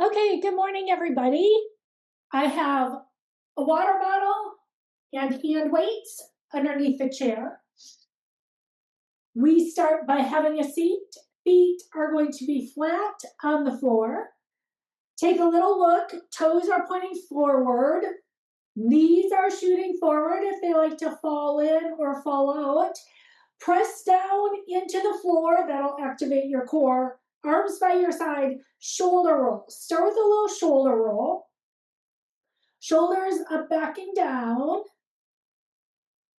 Okay, good morning, everybody. I have a water bottle and hand weights underneath the chair. We start by having a seat. Feet are going to be flat on the floor. Take a little look. Toes are pointing forward. Knees are shooting forward if they like to fall in or fall out. Press down into the floor. That'll activate your core. Arms by your side. Shoulder roll. Start with a little shoulder roll. Shoulders up, back, and down.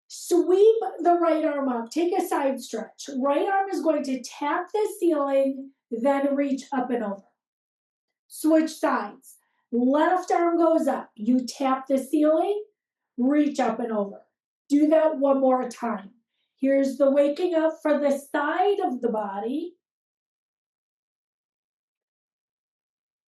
Sweep the right arm up. Take a side stretch. Right arm is going to tap the ceiling, then reach up and over. Switch sides. Left arm goes up. You tap the ceiling, reach up and over. Do that one more time. Here's the waking up for the side of the body.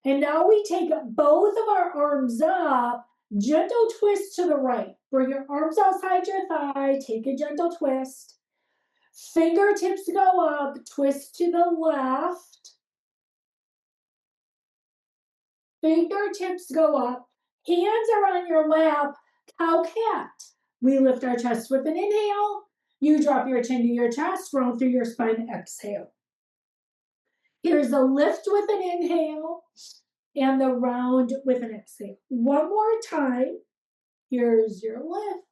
And now we take both of our arms up, gentle twist to the right. Bring your arms outside your thigh, take a gentle twist. Fingertips go up, twist to the left. Fingertips go up, hands are on your lap, cow cat. We lift our chest with an inhale. You drop your chin to your chest, roll through your spine, exhale. Here's a lift with an inhale and the round with an exhale. One more time. Here's your lift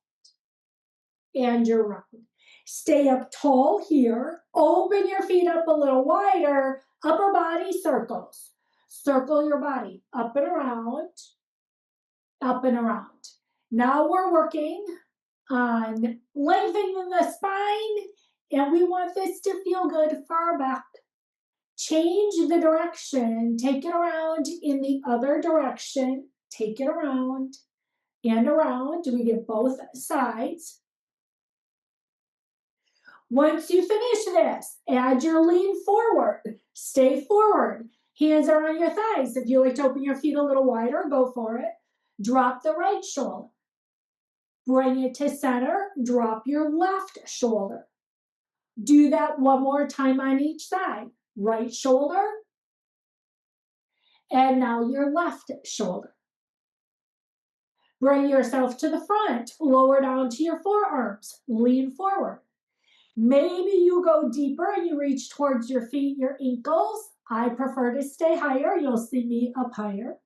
and your round. Stay up tall here. Open your feet up a little wider. Upper body circles. Circle your body up and around, up and around. Now we're working on lengthening the spine, and we want this to feel good far back. Change the direction. Take it around in the other direction. Take it around and around. We get both sides. Once you finish this, add your lean forward. Stay forward. Hands are on your thighs. If you like to open your feet a little wider, go for it. Drop the right shoulder. Bring it to center. Drop your left shoulder. Do that one more time on each side. Right shoulder. And now your left shoulder. Bring yourself to the front. Lower down to your forearms. Lean forward. Maybe you go deeper and you reach towards your feet, your ankles. I prefer to stay higher. You'll see me up higher.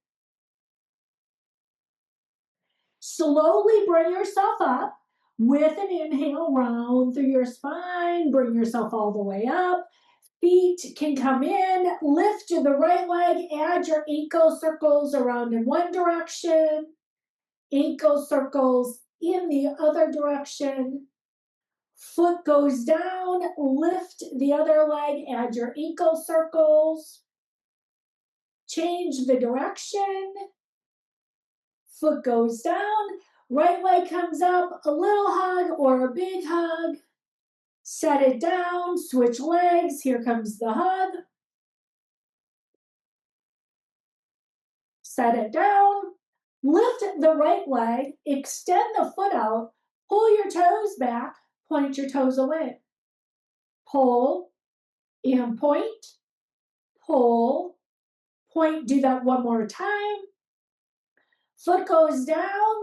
Slowly bring yourself up with an inhale, round through your spine. Bring yourself all the way up. Feet can come in. Lift to the right leg. Add your ankle circles around in one direction. Ankle circles in the other direction. Foot goes down, lift the other leg, add your ankle circles. Change the direction. Foot goes down, right leg comes up, a little hug or a big hug. Set it down, switch legs, here comes the hug. Set it down, lift the right leg, extend the foot out, pull your toes back, point your toes away. Pull and point, pull, point. Do that one more time. Foot goes down,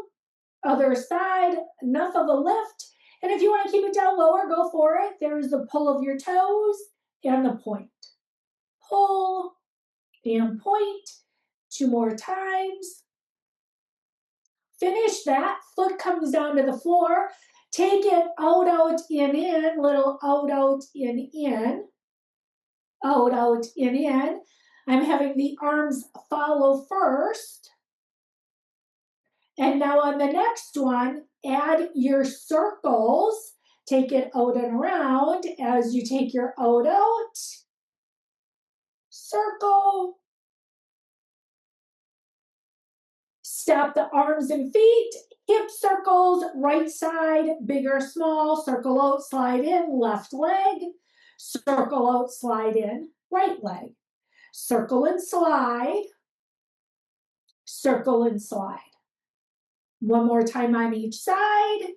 other side, enough of a lift. And if you want to keep it down lower, go for it. There's the pull of your toes and the point. Pull and point. 2 more times. Finish that. Foot comes down to the floor. Take it out, out, in, little out, out, in. Out, out, in. I'm having the arms follow first. And now on the next one, add your circles. Take it out and around as you take your out. Circle. Step the arms and feet. Hip circles, right side, big or small. Circle out, slide in, left leg. Circle out, slide in, right leg. Circle and slide. Circle and slide. One more time on each side.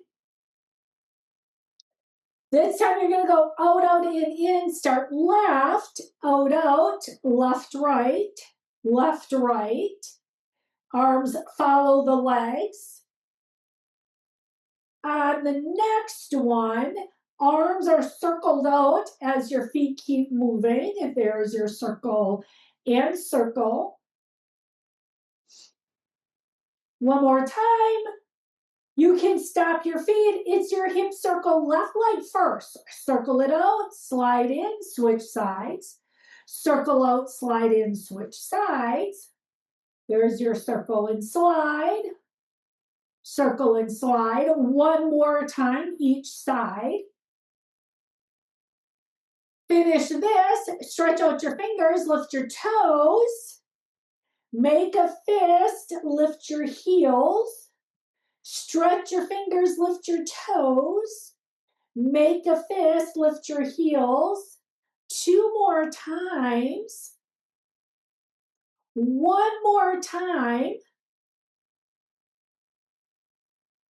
This time you're going to go out, out, in. Start left, out, left, right. left, right. Arms follow the legs. On the next one, arms are circled out as your feet keep moving. If there's your circle and circle. One more time. You can stop your feet. It's your hip circle, left leg first. Circle it out, slide in, switch sides. Circle out, slide in, switch sides. There's your circle and slide. Circle and slide. One more time each side. Finish this. Stretch out your fingers, lift your toes. Make a fist, lift your heels. Stretch your fingers, lift your toes. Make a fist, lift your heels. 2 more times. 1 more time.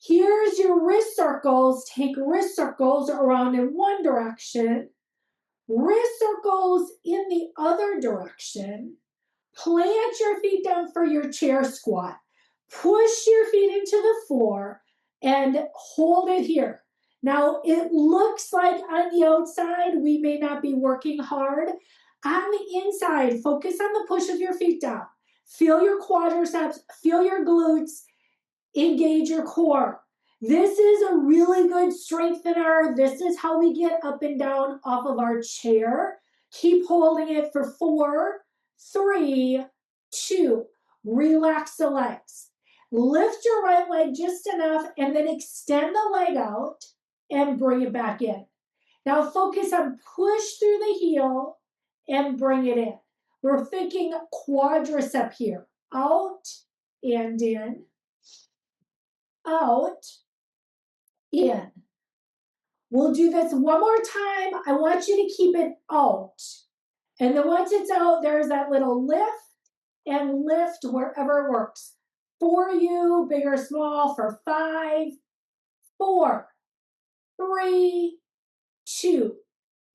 Here's your wrist circles. Take wrist circles around in one direction. Wrist circles in the other direction. Plant your feet down for your chair squat. Push your feet into the floor and hold it here. Now, it looks like on the outside, we may not be working hard. On the inside, focus on the push of your feet down. Feel your quadriceps, feel your glutes, engage your core. This is a really good strengthener. This is how we get up and down off of our chair. Keep holding it for 4, 3, 2. Relax the legs. Lift your right leg just enough and then extend the leg out and bring it back in. Now focus on push through the heel and bring it in. We're thinking quadricep here. Out and in. Out, in. We'll do this one more time. I want you to keep it out. And then once it's out, there's that little lift and lift wherever it works. For you, big or small, for 5, 4, 3, 2.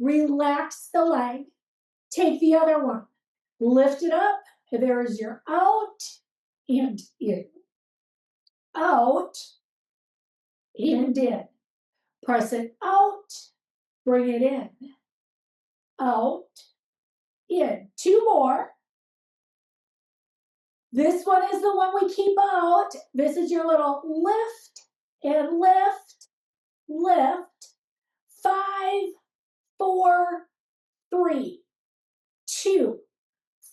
Relax the leg. Take the other one. Lift it up. There's your out and in. Out and in. Press it out. Bring it in. Out. In. 2 more. This one is the one we keep out. This is your little lift and lift, lift. 5, 4, 3, 2.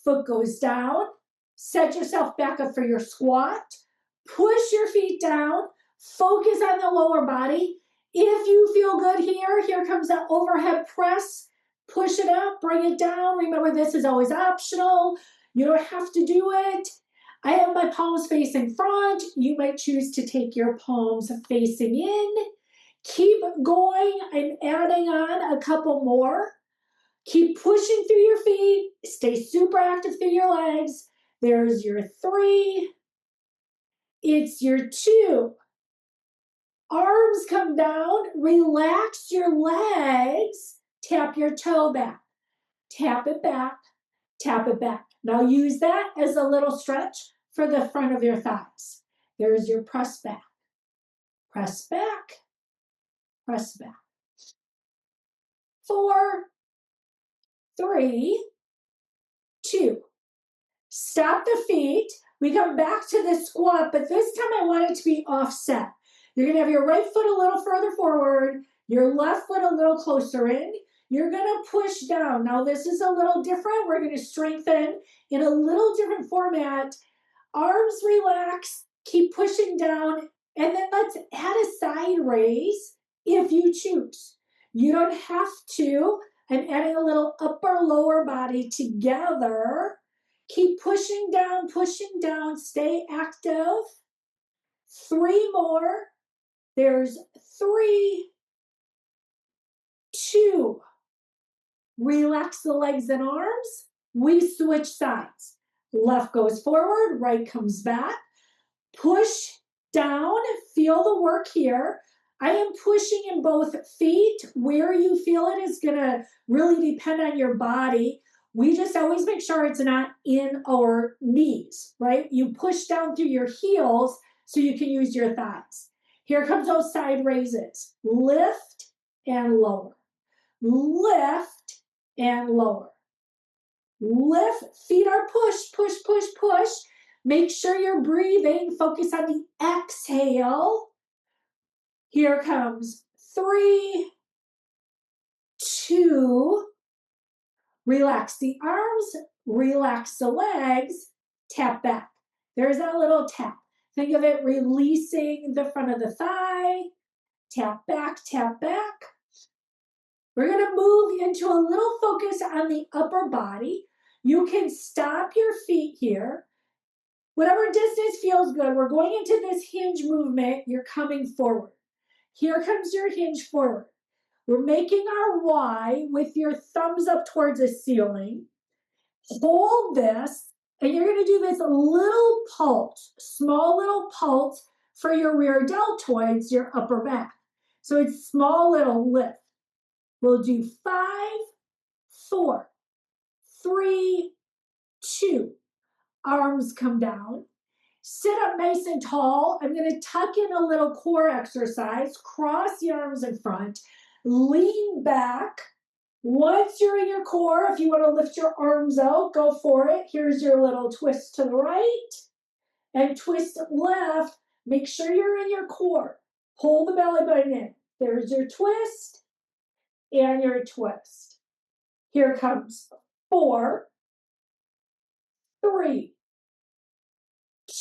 Foot goes down. Set yourself back up for your squat. Push your feet down. Focus on the lower body. If you feel good here, here comes that overhead press. Push it up, bring it down. Remember, this is always optional. You don't have to do it. I have my palms facing front. You might choose to take your palms facing in. Keep going. I'm adding on a couple more. Keep pushing through your feet. Stay super active through your legs. There's your 3. It's your 2. Arms come down. Relax your legs. Tap your toe back. Tap it back. Tap it back. Now use that as a little stretch for the front of your thighs. There's your press back. Press back. Press back. 4, 3, 2. Stop the feet. We come back to the squat, but this time I want it to be offset. You're going to have your right foot a little further forward, your left foot a little closer in. You're going to push down. Now this is a little different. We're going to strengthen in a little different format. Arms relax, keep pushing down, and then let's add a side raise if you choose. You don't have to. I'm adding a little upper lower body together. Keep pushing down, stay active. 3 more. There's 3, 2. Relax the legs and arms. We switch sides. Left goes forward, right comes back. Push down, feel the work here. I am pushing in both feet. Where you feel it is going to really depend on your body. We just always make sure it's not in our knees, right? You push down through your heels so you can use your thighs. Here comes those side raises. Lift and lower. Lift and lower. Lift, feet are push, push, push, push. Make sure you're breathing. Focus on the exhale. Here comes 3, 2. Relax the arms, relax the legs, tap back. There's that little tap. Think of it releasing the front of the thigh. Tap back, tap back. We're going to move into a little focus on the upper body. You can stop your feet here. Whatever distance feels good, we're going into this hinge movement. You're coming forward. Here comes your hinge forward. We're making our Y with your thumbs up towards the ceiling. Hold this, and you're going to do this little pulse, small little pulse for your rear deltoids, your upper back. So it's small little lift. We'll do 5, 4, 3, 2. Arms come down. Sit up nice and tall. I'm going to tuck in a little core exercise. Cross the arms in front. Lean back. Once you're in your core, if you want to lift your arms out, go for it. Here's your little twist to the right and twist left. Make sure you're in your core. Pull the belly button in. There's your twist and your twist. Here comes 4, 3,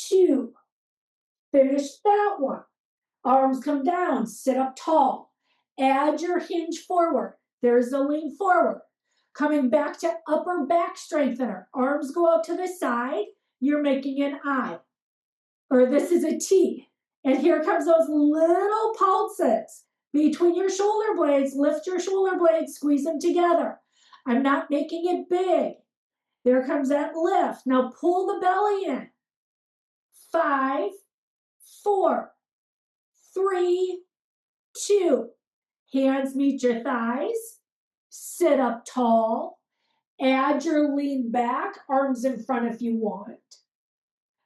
2. Finish that one. Arms come down. Sit up tall. Add your hinge forward. There's the lean forward. Coming back to upper back strengthener. Arms go out to the side. You're making an I. Or this is a T. And here comes those little pulses. Between your shoulder blades, lift your shoulder blades, squeeze them together. I'm not making it big. There comes that lift. Now pull the belly in. 5, 4, 3, 2. Hands meet your thighs. Sit up tall. Add your lean back, arms in front if you want.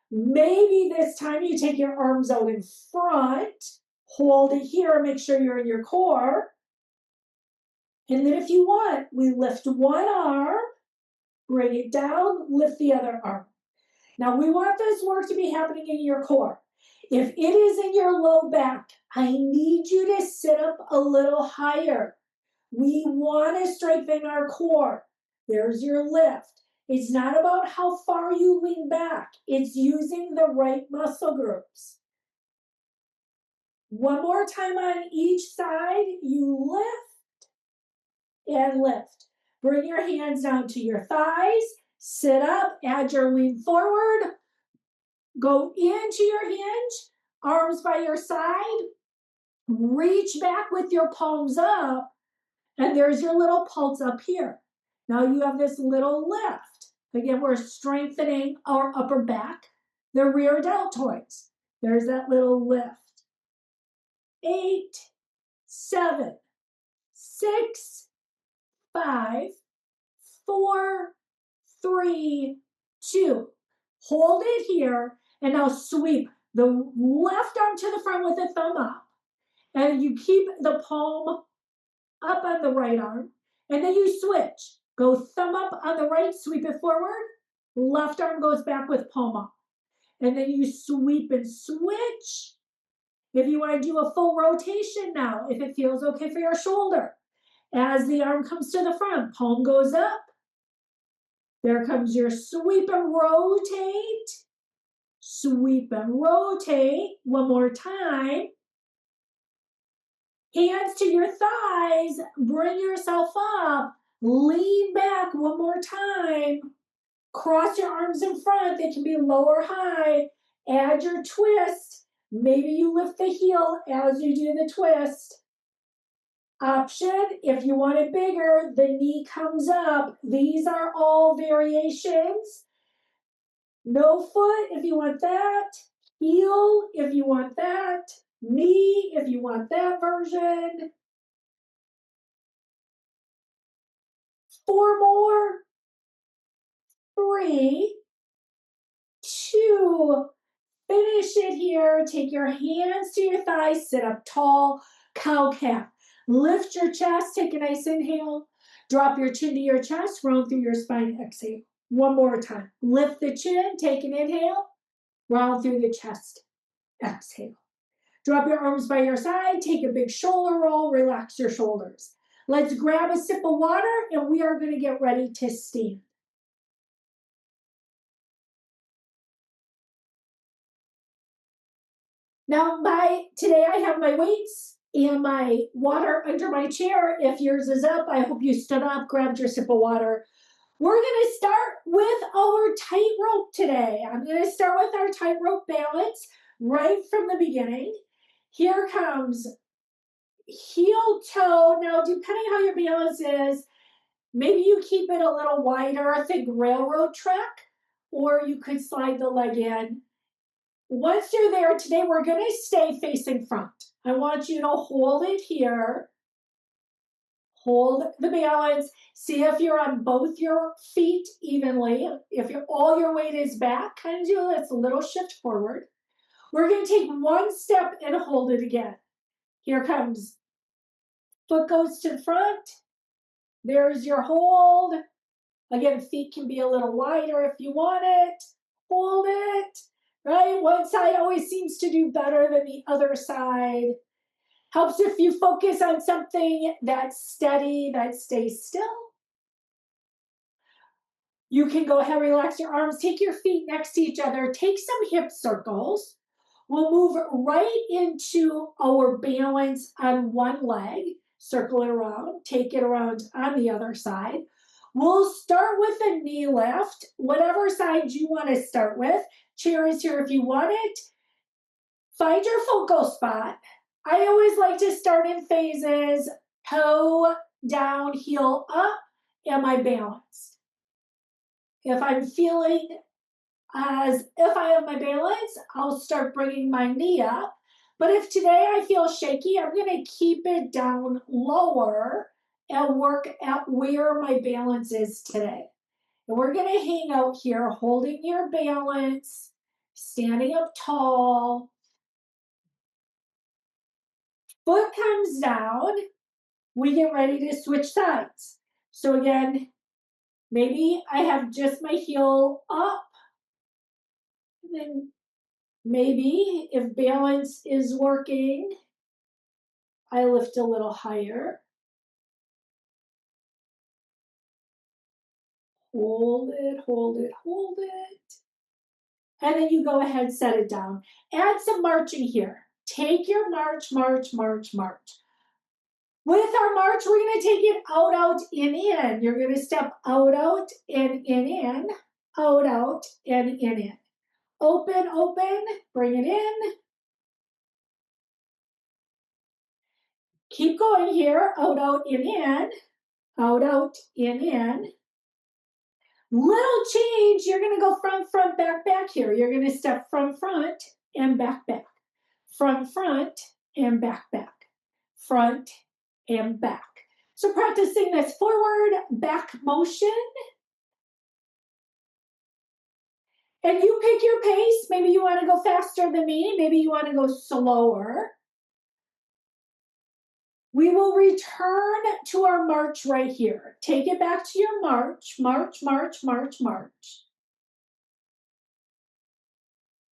Maybe this time you take your arms out in front. Hold it here, make sure you're in your core. And then if you want, we lift one arm, bring it down, lift the other arm. Now we want this work to be happening in your core. If it is in your low back, I need you to sit up a little higher. We want to strengthen our core. There's your lift. It's not about how far you lean back. It's using the right muscle groups. One more time on each side. You lift and lift. Bring your hands down to your thighs. Sit up. Add your lean forward. Go into your hinge. Arms by your side. Reach back with your palms up. And there's your little pulse up here. Now you have this little lift. Again, we're strengthening our upper back, the rear deltoids. There's that little lift. 8, 7, 6, 5, 4, 3, 2. Hold it here, and now sweep the left arm to the front with the thumb up. And you keep the palm up on the right arm, and then you switch. Go thumb up on the right, sweep it forward. Left arm goes back with palm up. And then you sweep and switch. If you want to do a full rotation now, if it feels okay for your shoulder. As the arm comes to the front, palm goes up. There comes your sweep and rotate. Sweep and rotate. One more time. Hands to your thighs. Bring yourself up. Lean back one more time. Cross your arms in front. They can be low or high. Add your twist. Maybe you lift the heel as you do the twist. Option, if you want it bigger, the knee comes up. These are all variations. No foot if you want that. Heel if you want that. Knee if you want that version. 4 more. 3, 2, finish it here. Take your hands to your thighs, sit up tall, cow calf. Lift your chest, take a nice inhale. Drop your chin to your chest, round through your spine, exhale. One more time. Lift the chin, take an inhale, round through the chest, exhale. Drop your arms by your side, take a big shoulder roll, relax your shoulders. Let's grab a sip of water and we are going to get ready to stand. Now, today I have my weights and my water under my chair. If yours is up, I hope you stood up, grabbed your sip of water. We're going to start with our tightrope today. I'm going to start with our tightrope balance right from the beginning. Here comes heel toe. Now, depending how your balance is, maybe you keep it a little wider, think railroad track, or you could slide the leg in. Once you're there, today we're going to stay facing front. I want you to hold it here. Hold the balance. See if you're on both your feet evenly. If all your weight is back, kind of do this, a little shift forward. We're going to take one step and hold it again. Here comes. Foot goes to the front. There's your hold. Again, feet can be a little wider if you want it. Hold it. Right? One side always seems to do better than the other side. Helps if you focus on something that's steady, that stays still. You can go ahead, relax your arms, take your feet next to each other, take some hip circles. We'll move right into our balance on one leg, circle it around, take it around on the other side. We'll start with a knee lift, whatever side you want to start with. Chair is here if you want it. Find your focal spot. I always like to start in phases, toe down, heel up. Am I balanced? If I'm feeling as if I have my balance, I'll start bringing my knee up. But if today I feel shaky, I'm going to keep it down lower and work at where my balance is today. And we're going to hang out here, holding your balance, standing up tall. Foot comes down. We get ready to switch sides. So again, maybe I have just my heel up. And then maybe if balance is working, I lift a little higher. Hold it, hold it, hold it. And then you go ahead, set it down. Add some marching here. Take your march, march, march, march. With our march, we're going to take it out, out, in. You're going to step out, out, in, out, out, in. Open, open, bring it in. Keep going here, out, out, in, out, out, in. Little change, you're going to go front, front, back, back here. You're going to step front, front, and back, back. Front, front, and back, back. Front, and back. So practicing this forward, back motion. And you pick your pace. Maybe you want to go faster than me. Maybe you want to go slower. We will return to our march right here. Take it back to your march, march, march, march, march.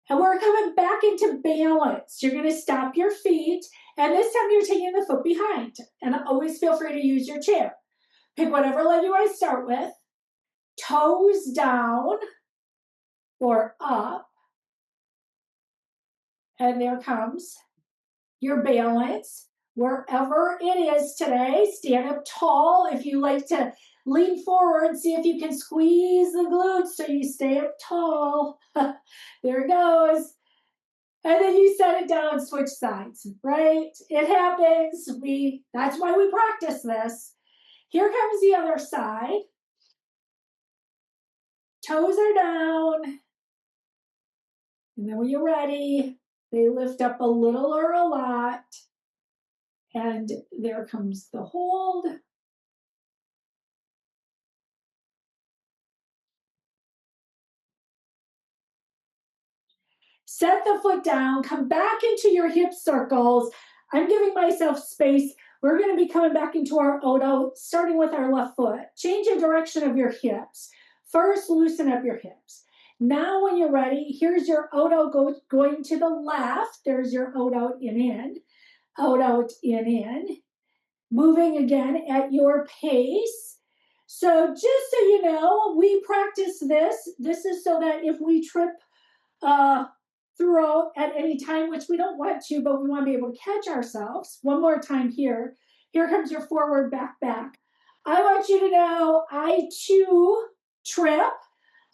And we're coming back into balance. You're going to stop your feet, and this time you're taking the foot behind. And always feel free to use your chair. Pick whatever leg you want to start with. Toes down or up. And there comes your balance. Wherever it is today, stand up tall. If you like to lean forward, see if you can squeeze the glutes so you stay up tall. There it goes. And then you set it down, switch sides, right? It happens. That's why we practice this. Here comes the other side. Toes are down. And then when you're ready, they lift up a little or a lot. And there comes the hold. Set the foot down, come back into your hip circles. I'm giving myself space. We're going to be coming back into our Odo, starting with our left foot. Change the direction of your hips. First, loosen up your hips. Now, when you're ready, here's your Odo going to the left. There's your Odo in, Odo in. Moving again at your pace. So just so you know, we practice this. This is so that if we trip throughout at any time, which we don't want to, but we want to be able to catch ourselves. One more time here. Here comes your forward, back, back. I want you to know I too trip.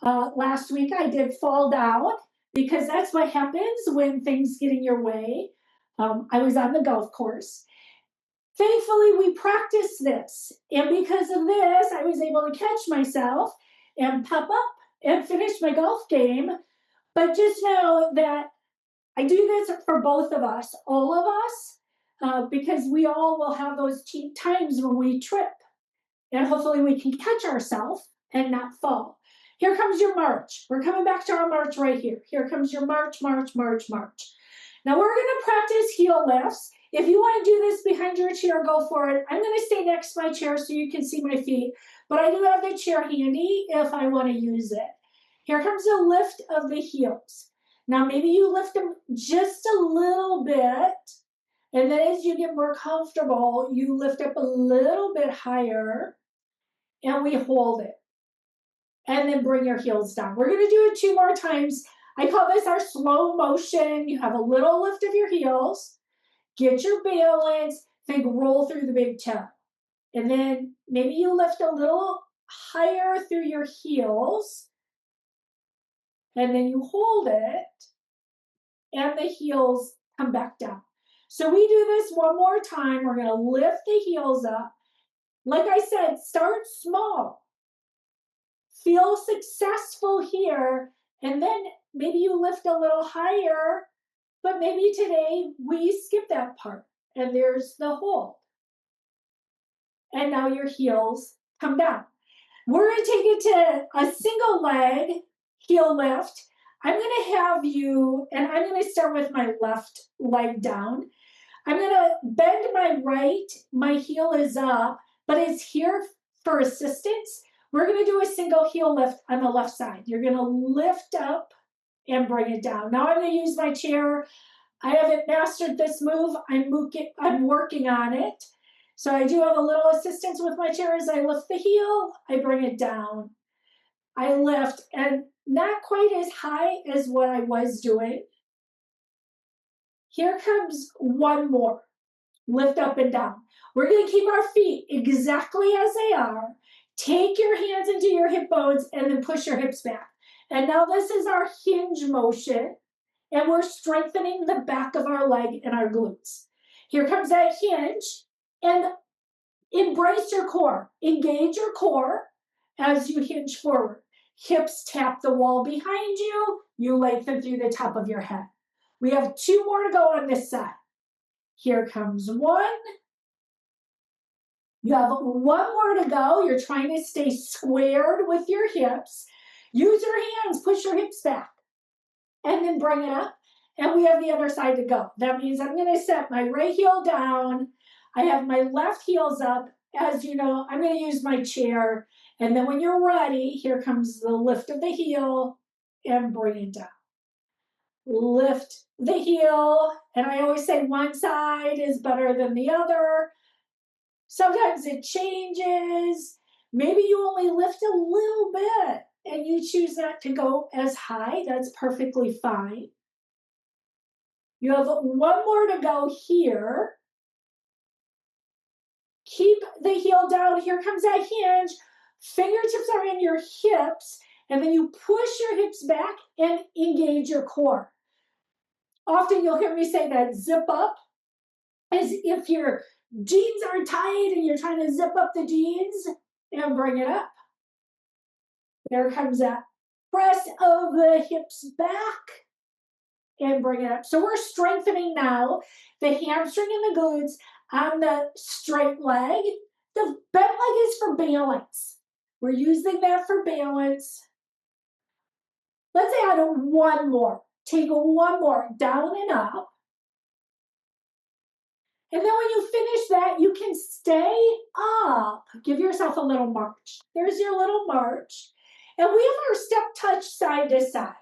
Last week I did fall down because that's what happens when things get in your way. I was on the golf course. Thankfully, we practiced this. And because of this, I was able to catch myself and pop up and finish my golf game. But just know that I do this for both of us, all of us, because we all will have those times when we trip. And hopefully we can catch ourselves and not fall. Here comes your march. We're coming back to our march right here. Here comes your march, march, march, march. Now we're going to practice heel lifts. If you want to do this behind your chair, go for it. I'm going to stay next to my chair so you can see my feet, but I do have the chair handy if I want to use it. Here comes the lift of the heels. Now maybe you lift them just a little bit, and then as you get more comfortable, you lift up a little bit higher, and we hold it. And then bring your heels down. We're going to do it 2 more times. I call this our slow motion. You have a little lift of your heels. Get your balance. Think roll through the big toe. And then maybe you lift a little higher through your heels. And then you hold it. And the heels come back down. So we do this one more time. We're going to lift the heels up. Like I said, start small. Feel successful here, and then maybe you lift a little higher, but maybe today we skip that part, and there's the hold. And now your heels come down. We're going to take it to a single leg heel lift. I'm going to have you, and I'm going to start with my left leg down. I'm going to bend my right, my heel is up, but it's here for assistance. We're going to do a single heel lift on the left side. You're going to lift up and bring it down. Now I'm going to use my chair. I haven't mastered this move. I'm working on it. So I do have a little assistance with my chair as I lift the heel. I bring it down. I lift, and not quite as high as what I was doing. Here comes one more. Lift up and down. We're going to keep our feet exactly as they are. Take your hands into your hip bones and then push your hips back. And now this is our hinge motion, and we're strengthening the back of our leg and our glutes. Here comes that hinge, and embrace your core. Engage your core as you hinge forward. Hips tap the wall behind you. You lengthen through the top of your head. We have 2 more to go on this side. Here comes one. You have 1 more to go. You're trying to stay squared with your hips. Use your hands, push your hips back, and then bring it up. And we have the other side to go. That means I'm going to set my right heel down. I have my left heels up. As you know, I'm going to use my chair. And then when you're ready, here comes the lift of the heel and bring it down. Lift the heel. And I always say one side is better than the other. Sometimes it changes. Maybe you only lift a little bit and you choose not to go as high. That's perfectly fine. You have 1 more to go here. Keep the heel down. Here comes that hinge. Fingertips are in your hips, and then you push your hips back and engage your core. Often you'll hear me say that zip up, as if your jeans are tight and you're trying to zip up the jeans and bring it up. There comes that press of the hips back and bring it up. So we're strengthening now the hamstring and the glutes on the straight leg. The bent leg is for balance. We're using that for balance. Let's add 1 more. Take one more, down and up. And then when you finish that, you can stay up. Give yourself a little march. There's your little march. And we have our step touch side to side.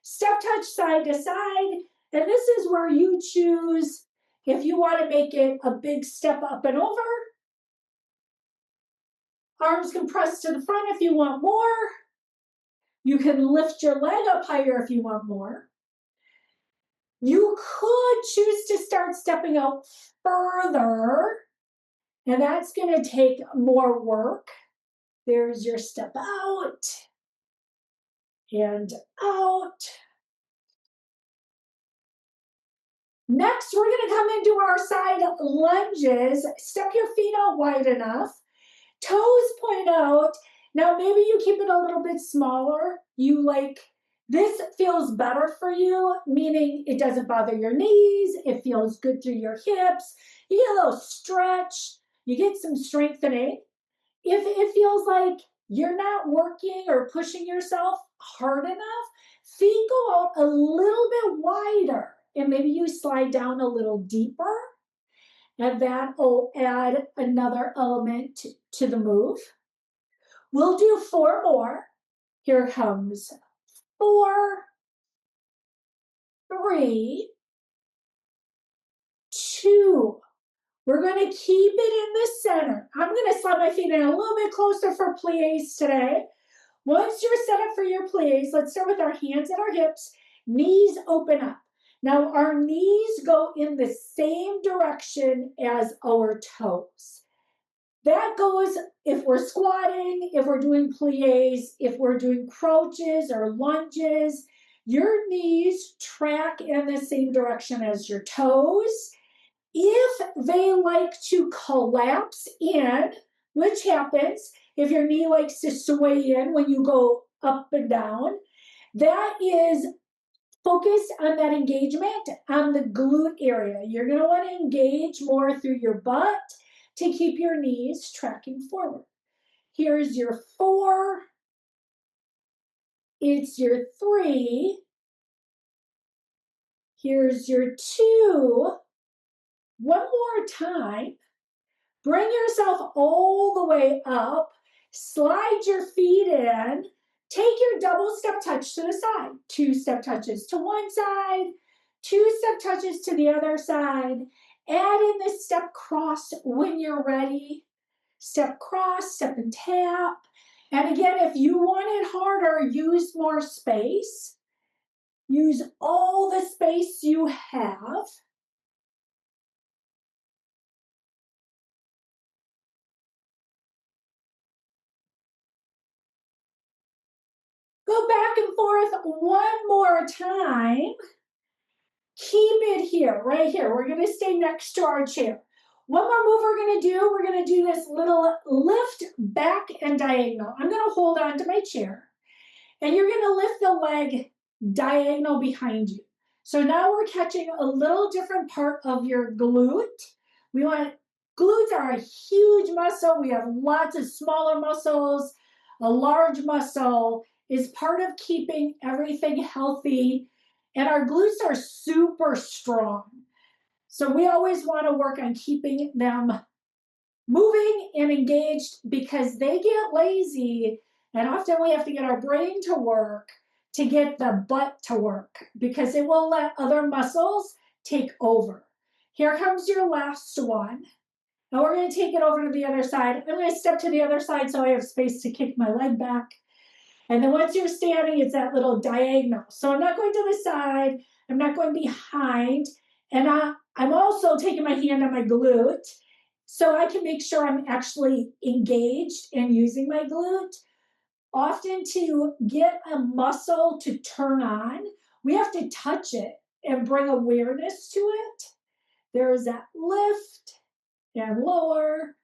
Step touch side to side. And this is where you choose if you want to make it a big step up and over. Arms can press to the front if you want more. You can lift your leg up higher if you want more. You could choose to start stepping out further, and that's going to take more work. There's your step out and out. Next, we're going to come into our side lunges. Step your feet out wide enough. Toes point out. Now, maybe you keep it a little bit smaller. This feels better for you, meaning it doesn't bother your knees. It feels good through your hips. You get a little stretch. You get some strengthening. If it feels like you're not working or pushing yourself hard enough, feet go out a little bit wider, and maybe you slide down a little deeper, and that will add another element to the move. We'll do 4 more. Here comes 4, 3, 2. We're going to keep it in the center. I'm going to slide my feet in a little bit closer for plies today. Once you're set up for your plies, let's start with our hands at our hips, knees open up. Now our knees go in the same direction as our toes. That goes if we're squatting, if we're doing plies, if we're doing crouches or lunges. Your knees track in the same direction as your toes. If they like to collapse in, which happens if your knee likes to sway in when you go up and down, that is focused on that engagement on the glute area. You're going to want to engage more through your butt to keep your knees tracking forward. Here's your 4. It's your 3. Here's your 2. One more time. Bring yourself all the way up. Slide your feet in. Take your double step touch to the side. 2 step touches to one side. 2 step touches to the other side. Add in the step cross when you're ready. Step cross, step and tap. And again, if you want it harder, use more space. Use all the space you have. Go back and forth one more time. Keep it here, right here. We're going to stay next to our chair. One more move we're going to do this little lift back and diagonal. I'm going to hold on to my chair, and you're going to lift the leg diagonal behind you. So now we're catching a little different part of your glute. Glutes are a huge muscle. We have lots of smaller muscles. A large muscle is part of keeping everything healthy. And our glutes are super strong. So we always want to work on keeping them moving and engaged because they get lazy. And often we have to get our brain to work to get the butt to work because it will let other muscles take over. Here comes your last one. Now we're going to take it over to the other side. I'm going to step to the other side so I have space to kick my leg back. And then once you're standing, it's that little diagonal. So I'm not going to the side. I'm not going behind. And I'm also taking my hand on my glute so I can make sure I'm actually engaged and using my glute. Often to get a muscle to turn on, we have to touch it and bring awareness to it. There's that lift and lower,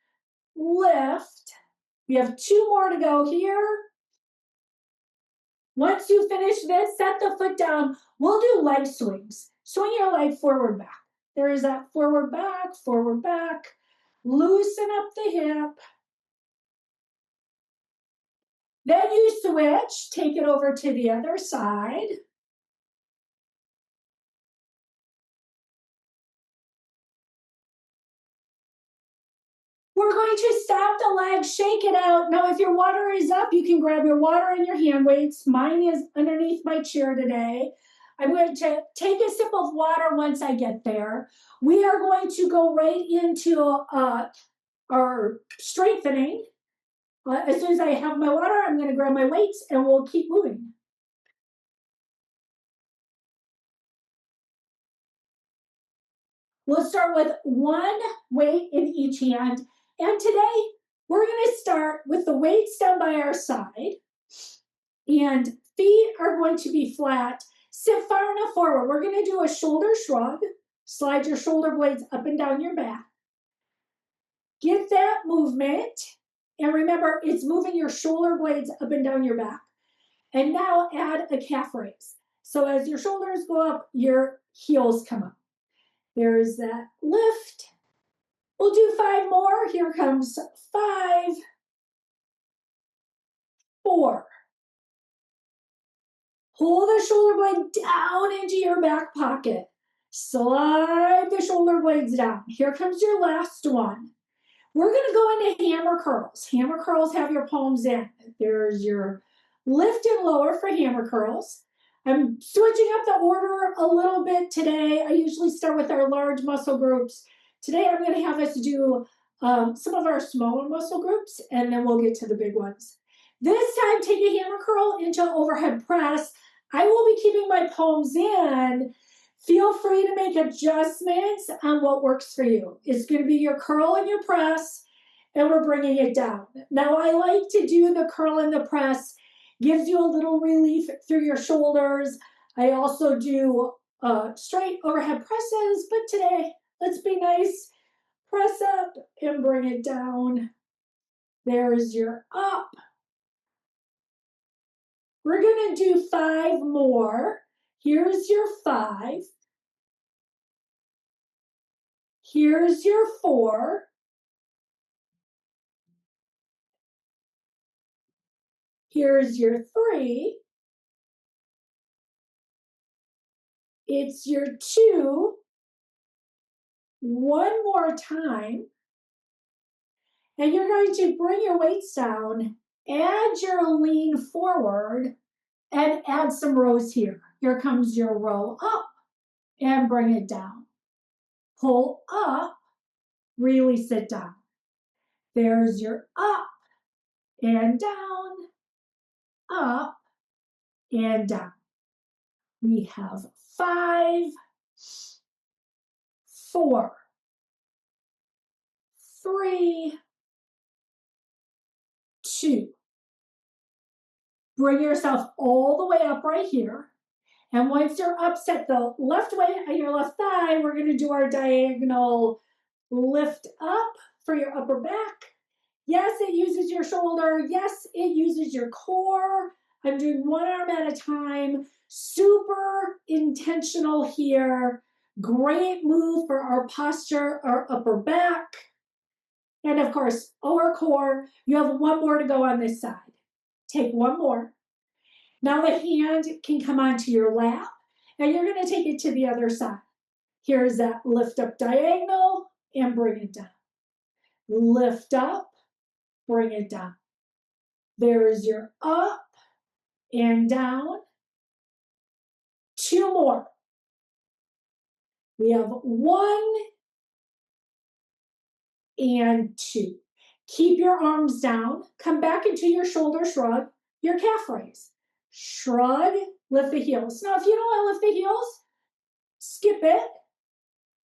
lift. We have 2 more to go here. Once you finish this, set the foot down. We'll do leg swings. Swing your leg forward, back. There is that forward, back. Loosen up the hip. Then you switch, take it over to the other side. going to stop the legs, shake it out. Now, if your water is up, you can grab your water and your hand weights. Mine is underneath my chair today. I'm going to take a sip of water once I get there. We are going to go right into our strengthening. As soon as I have my water, I'm going to grab my weights and we'll keep moving. We'll start with one weight in each hand. And today, we're going to start with the weights down by our side. And feet are going to be flat. Sit far enough forward. We're going to do a shoulder shrug. Slide your shoulder blades up and down your back. Get that movement. And remember, it's moving your shoulder blades up and down your back. And now add a calf raise. So as your shoulders go up, your heels come up. There's that lift. We'll do 5 more. Here comes 5, 4. Pull the shoulder blade down into your back pocket. Slide the shoulder blades down. Here comes your last one. We're going to go into hammer curls. Hammer curls have your palms in. There's your lift and lower for hammer curls. I'm switching up the order a little bit today. I usually start with our large muscle groups. Today I'm going to have us do some of our smaller muscle groups, and then we'll get to the big ones. This time, take a hammer curl into overhead press. I will be keeping my palms in. Feel free to make adjustments on what works for you. It's going to be your curl and your press, and we're bringing it down. Now, I like to do the curl and the press. Gives you a little relief through your shoulders. I also do straight overhead presses, but today, let's be nice. Press up and bring it down. There's your up. We're going to do 5 more. Here's your 5. Here's your 4. Here's your 3. It's your 2. One more time. And you're going to bring your weights down, add your lean forward, and add some rows here. Here comes your row up, and bring it down. Pull up, really sit down. There's your up and down, up and down. We have 5, 4, 3, 2. Bring yourself all the way up right here. And once you're up, set the left weight on your left thigh. We're going to do our diagonal lift up for your upper back. Yes, it uses your shoulder. Yes, it uses your core. I'm doing one arm at a time. Super intentional here. Great move for our posture, our upper back. And of course, our core. You have one more to go on this side. Take one more. Now the hand can come onto your lap, and you're going to take it to the other side. Here's that lift up diagonal, and bring it down. Lift up, bring it down. There's your up and down. 2 more. We have 1 and 2. Keep your arms down. Come back into your shoulder shrug, your calf raise. Shrug, lift the heels. Now, if you don't want to lift the heels, skip it.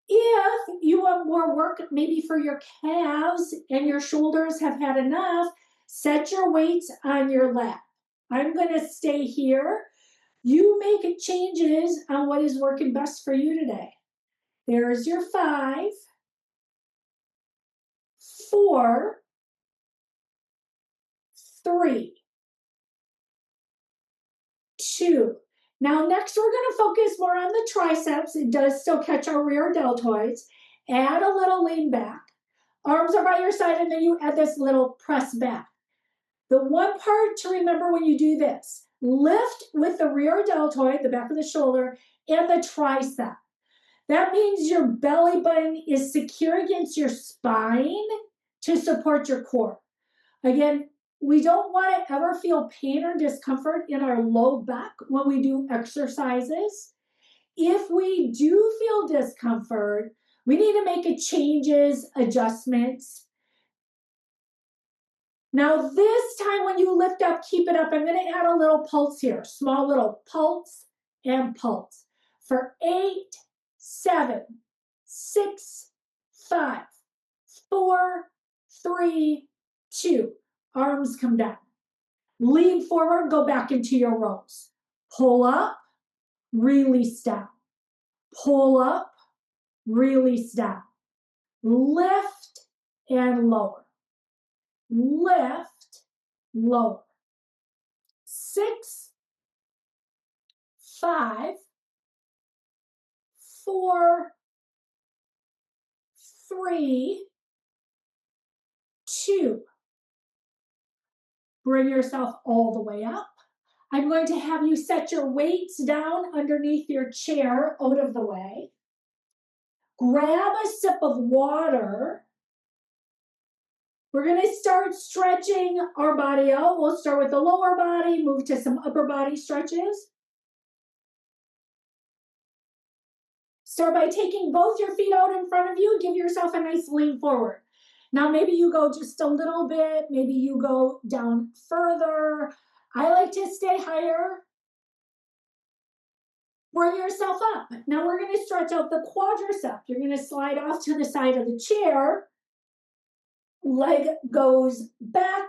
If you want more work, maybe for your calves and your shoulders have had enough, set your weights on your lap. I'm going to stay here. You make changes on what is working best for you today. There's your 5, 4, 3, 2. Now, next we're going to focus more on the triceps. It does still catch our rear deltoids. Add a little lean back. Arms are by your side, and then you add this little press back. The one part to remember when you do this, lift with the rear deltoid, the back of the shoulder, and the tricep. That means your belly button is secure against your spine, to support your core. Again, we don't want to ever feel pain or discomfort in our low back when we do exercises. If we do feel discomfort, we need to make changes, adjustments. Now, this time when you lift up, keep it up. I'm going to add a little pulse here, small little pulse and pulse. For 8, 7, 6, 5, 4, 3, 2. Arms come down. Lean forward, go back into your rows. Pull up, release down. Pull up, release down. Lift and lower. Lift, lower. 6, 5, 4, 3, 2. Bring yourself all the way up. I'm going to have you set your weights down underneath your chair, out of the way. Grab a sip of water. We're going to start stretching our body out. We'll start with the lower body, move to some upper body stretches. Start by taking both your feet out in front of you. Give yourself a nice lean forward. Now, maybe you go just a little bit. Maybe you go down further. I like to stay higher. Bring yourself up. Now, we're going to stretch out the quadricep. You're going to slide off to the side of the chair. Leg goes back.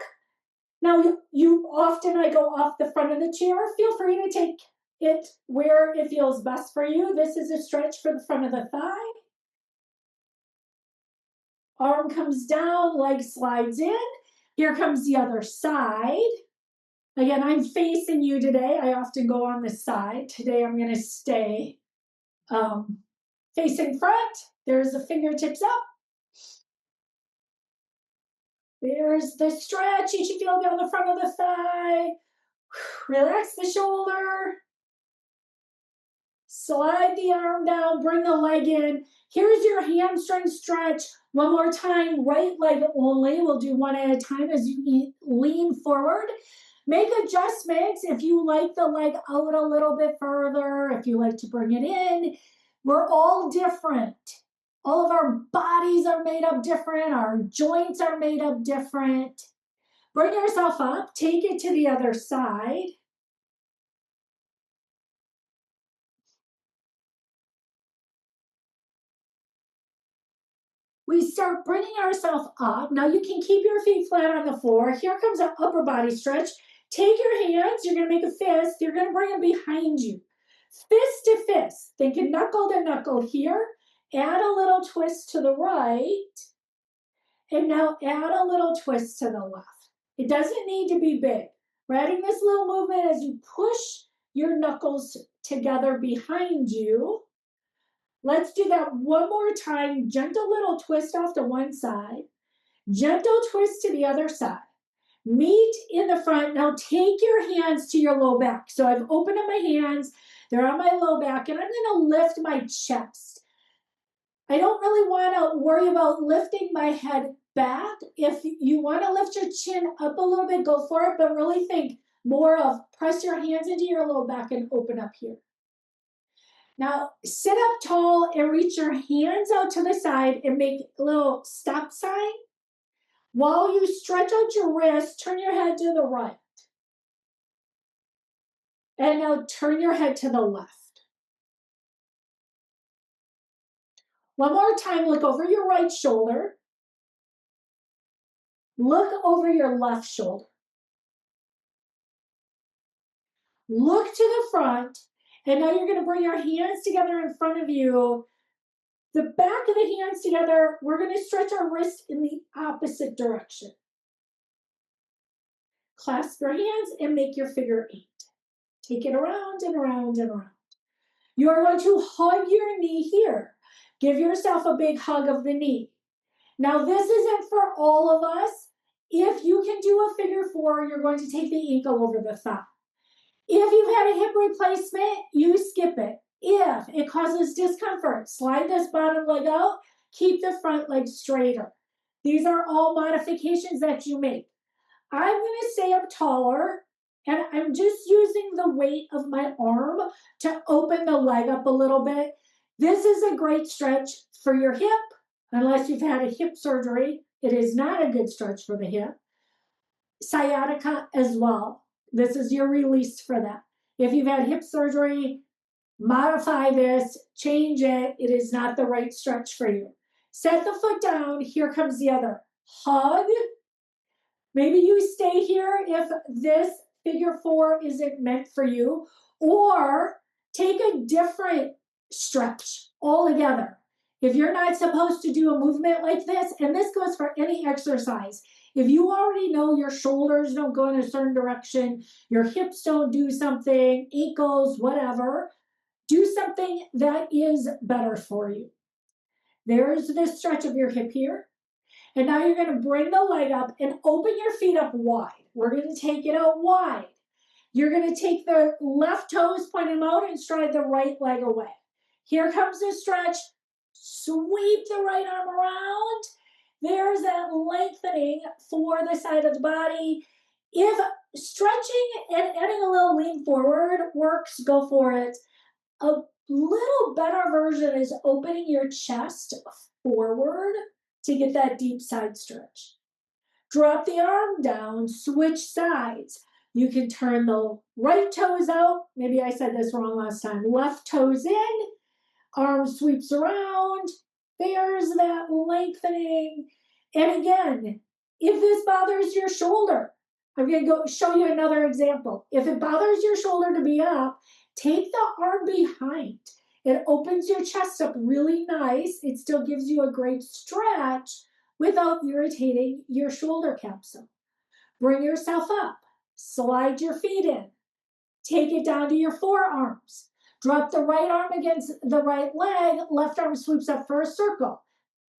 Now, I go off the front of the chair. Feel free to take it where it feels best for you. This is a stretch for the front of the thigh. Arm comes down, leg slides in. Here comes the other side. Again, I'm facing you today. I often go on this side. Today, I'm going to stay facing front. There's the fingertips up. There's the stretch. You should feel down the front of the thigh. Relax the shoulder. Slide the arm down. Bring the leg in. Here's your hamstring stretch. One more time, right leg only. We'll do one at a time as you lean forward. Make adjustments if you like the leg out a little bit further, if you like to bring it in. We're all different. All of our bodies are made up different. Our joints are made up different. Bring yourself up. Take it to the other side. We start bringing ourselves up. Now you can keep your feet flat on the floor. Here comes our upper body stretch. Take your hands. You're going to make a fist. You're going to bring them behind you. Fist to fist. Think knuckle to knuckle here. Add a little twist to the right. And now add a little twist to the left. It doesn't need to be big. We're adding this little movement as you push your knuckles together behind you. Let's do that one more time. Gentle little twist off to one side. Gentle twist to the other side. Meet in the front. Now take your hands to your low back. So I've opened up my hands. They're on my low back. And I'm going to lift my chest. I don't really want to worry about lifting my head back. If you want to lift your chin up a little bit, go for it. But really think more of press your hands into your low back and open up here. Now, sit up tall and reach your hands out to the side and make a little stop sign. While you stretch out your wrist, turn your head to the right. And now turn your head to the left. One more time, look over your right shoulder. Look over your left shoulder. Look to the front. And now you're going to bring your hands together in front of you. The back of the hands together, we're going to stretch our wrist in the opposite direction. Clasp your hands and make your figure 8. Take it around and around and around. You are going to hug your knee here. Give yourself a big hug of the knee. Now, this isn't for all of us. If you can do a figure 4, you're going to take the ankle over the thigh. If you've had a hip replacement, you skip it. If it causes discomfort, slide this bottom leg out. Keep the front leg straighter. These are all modifications that you make. I'm going to stay up taller, and I'm just using the weight of my arm to open the leg up a little bit. This is a great stretch for your hip, unless you've had a hip surgery. It is not a good stretch for the hip. Sciatica as well. This is your release for that. If you've had hip surgery, modify this, change it. It is not the right stretch for you. Set the foot down. Here comes the other. Hug. Maybe you stay here if this figure 4 isn't meant for you, or take a different stretch altogether. If you're not supposed to do a movement like this, and this goes for any exercise, if you already know your shoulders don't go in a certain direction, your hips don't do something, ankles, whatever, do something that is better for you. There's this stretch of your hip here. And now you're going to bring the leg up and open your feet up wide. We're going to take it out wide. You're going to take the left toes, point them out, and stride the right leg away. Here comes the stretch. Sweep the right arm around. There's that lengthening for the side of the body. If stretching and adding a little lean forward works, go for it. A little better version is opening your chest forward to get that deep side stretch. Drop the arm down, switch sides. You can turn the right toes out. Maybe I said this wrong last time. Left toes in, arm sweeps around. There's that lengthening. And again, if this bothers your shoulder, I'm going to go show you another example. If it bothers your shoulder to be up, take the arm behind. It opens your chest up really nice. It still gives you a great stretch without irritating your shoulder capsule. Bring yourself up. Slide your feet in. Take it down to your forearms. Drop the right arm against the right leg. Left arm sweeps up for a circle,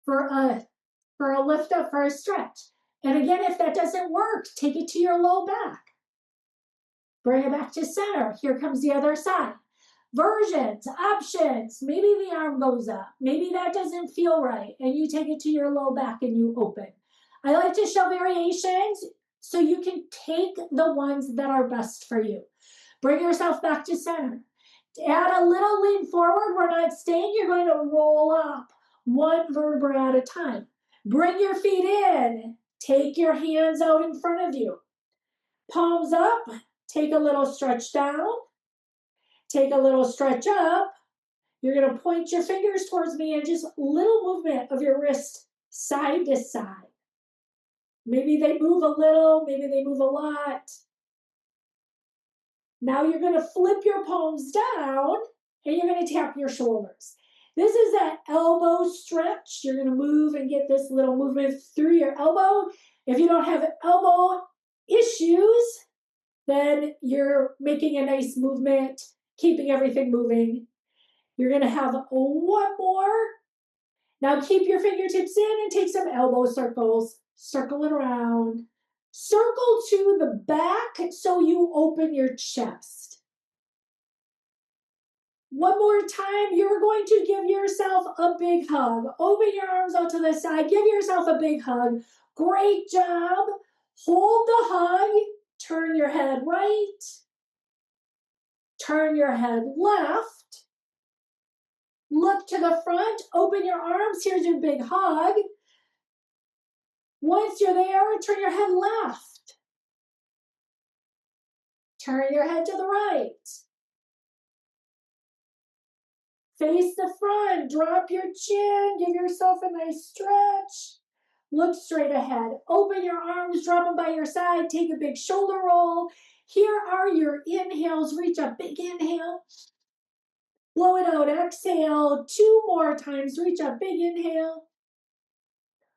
for a lift up, for a stretch. And again, if that doesn't work, take it to your low back. Bring it back to center. Here comes the other side. Versions, options. Maybe the arm goes up. Maybe that doesn't feel right, and you take it to your low back and you open. I like to show variations so you can take the ones that are best for you. Bring yourself back to center. Add a little lean forward. We're not staying. You're going to roll up one vertebra at a time. Bring your feet in. Take your hands out in front of you. Palms up. Take a little stretch down. Take a little stretch up. You're going to point your fingers towards me and just little movement of your wrist side to side. Maybe they move a little, maybe they move a lot. Now you're going to flip your palms down and you're going to tap your shoulders. This is that elbow stretch. You're going to move and get this little movement through your elbow. If you don't have elbow issues, then you're making a nice movement, keeping everything moving. You're going to have one more. Now keep your fingertips in and take some elbow circles. Circle it around. Circle to the back so you open your chest. One more time, you're going to give yourself a big hug. Open your arms out to the side. Give yourself a big hug. Great job. Hold the hug. Turn your head right. Turn your head left. Look to the front. Open your arms. Here's your big hug. Once you're there, turn your head left. Turn your head to the right. Face the front. Drop your chin. Give yourself a nice stretch. Look straight ahead. Open your arms. Drop them by your side. Take a big shoulder roll. Here are your inhales. Reach up. Big inhale. Blow it out. Exhale. 2 more times. Reach up. Big inhale.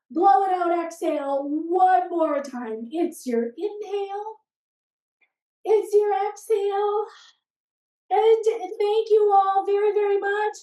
Blow it out. Exhale. 1 more time. It's your inhale. It's your exhale. And thank you all very, very much.